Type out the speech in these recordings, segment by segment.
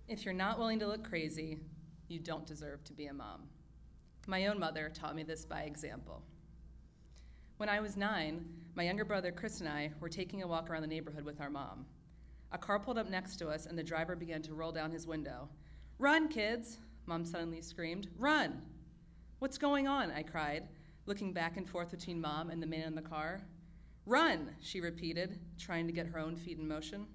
If you're not willing to look crazy, you don't deserve to be a mom. My own mother taught me this by example. When I was 9, my younger brother Chris and I were taking a walk around the neighborhood with our mom. A car pulled up next to us and the driver began to roll down his window. "Run, kids!" Mom suddenly screamed. "Run!" "What's going on?" I cried, looking back and forth between Mom and the man in the car. "Run!" she repeated, trying to get her own feet in motion.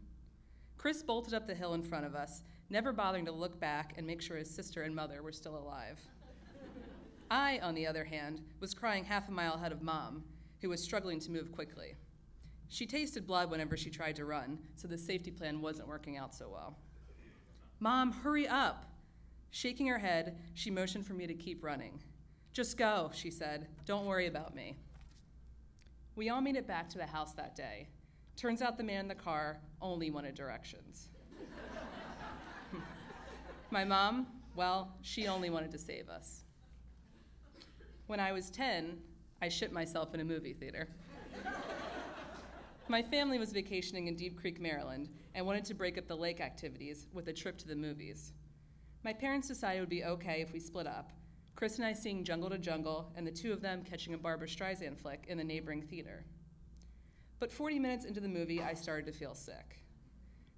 Chris bolted up the hill in front of us, never bothering to look back and make sure his sister and mother were still alive. I, on the other hand, was crying half a mile ahead of Mom, who was struggling to move quickly. She tasted blood whenever she tried to run, so the safety plan wasn't working out so well. "Mom, hurry up!" Shaking her head, she motioned for me to keep running. "Just go," she said. "Don't worry about me." We all made it back to the house that day. Turns out the man in the car only wanted directions. My mom, well, she only wanted to save us. When I was 10, I shit myself in a movie theater. My family was vacationing in Deep Creek, Maryland, and wanted to break up the lake activities with a trip to the movies. My parents decided it would be okay if we split up, Chris and I seeing Jungle to Jungle, and the two of them catching a Barbra Streisand flick in the neighboring theater. But 40 minutes into the movie, I started to feel sick.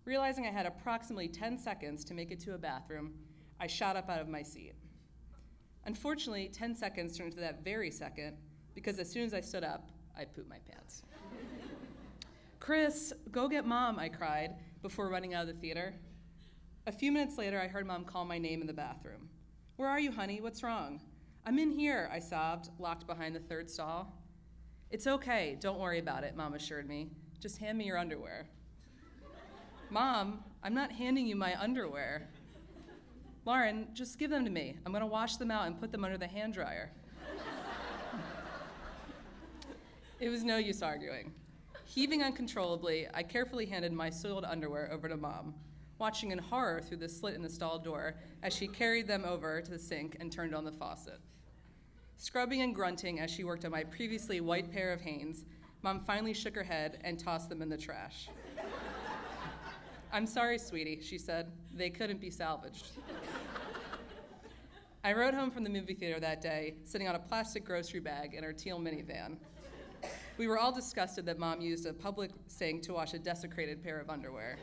Realizing I had approximately 10 seconds to make it to a bathroom, I shot up out of my seat. Unfortunately, 10 seconds turned into that very second, because as soon as I stood up, I pooped my pants. "Chris, go get Mom," I cried, before running out of the theater. A few minutes later, I heard Mom call my name in the bathroom. "Where are you, honey? What's wrong?" "I'm in here," I sobbed, locked behind the third stall. "It's okay, don't worry about it," Mom assured me. "Just hand me your underwear." "Mom, I'm not handing you my underwear." "Lauren, just give them to me. I'm gonna wash them out and put them under the hand dryer." It was no use arguing. Heaving uncontrollably, I carefully handed my soiled underwear over to Mom, watching in horror through the slit in the stall door as she carried them over to the sink and turned on the faucet. Scrubbing and grunting as she worked on my previously white pair of Hanes, Mom finally shook her head and tossed them in the trash. "I'm sorry, sweetie," she said. "They couldn't be salvaged." I rode home from the movie theater that day, sitting on a plastic grocery bag in our teal minivan. We were all disgusted that Mom used a public sink to wash a desecrated pair of underwear.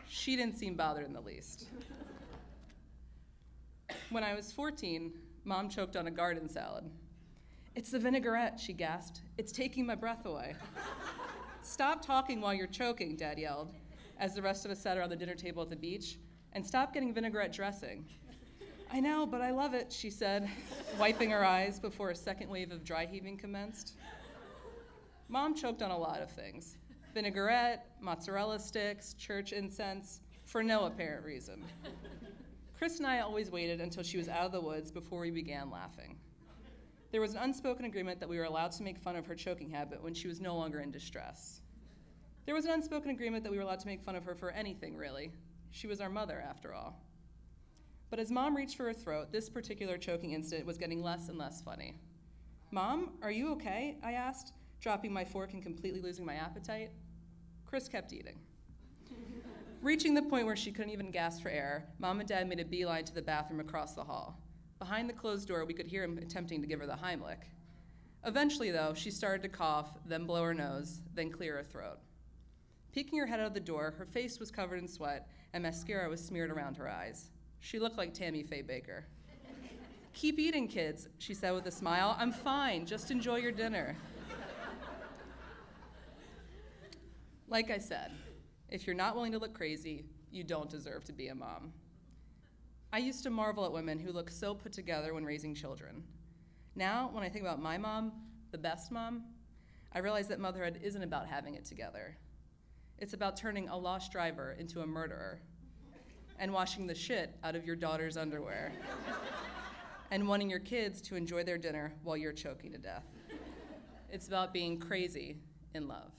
She didn't seem bothered in the least. When I was 14, Mom choked on a garden salad. "It's the vinaigrette," she gasped. "It's taking my breath away." "Stop talking while you're choking," Dad yelled, as the rest of us sat around the dinner table at the beach, "and stop getting vinaigrette dressing." "I know, but I love it," she said, wiping her eyes before a second wave of dry heaving commenced. Mom choked on a lot of things: vinaigrette, mozzarella sticks, church incense, for no apparent reason. Chris and I always waited until she was out of the woods before we began laughing. There was an unspoken agreement that we were allowed to make fun of her choking habit when she was no longer in distress. There was an unspoken agreement that we were allowed to make fun of her for anything, really. She was our mother, after all. But as Mom reached for her throat, this particular choking incident was getting less and less funny. "Mom, are you okay?" I asked, dropping my fork and completely losing my appetite. Chris kept eating. Reaching the point where she couldn't even gasp for air, Mom and Dad made a beeline to the bathroom across the hall. Behind the closed door, we could hear him attempting to give her the Heimlich. Eventually, though, she started to cough, then blow her nose, then clear her throat. Peeking her head out of the door, her face was covered in sweat, and mascara was smeared around her eyes. She looked like Tammy Faye Baker. "Keep eating, kids," she said with a smile. "I'm fine. Just enjoy your dinner." Like I said, if you're not willing to look crazy, you don't deserve to be a mom. I used to marvel at women who look so put together when raising children. Now, when I think about my mom, the best mom, I realize that motherhood isn't about having it together. It's about turning a lost driver into a murderer, and washing the shit out of your daughter's underwear, and wanting your kids to enjoy their dinner while you're choking to death. It's about being crazy in love.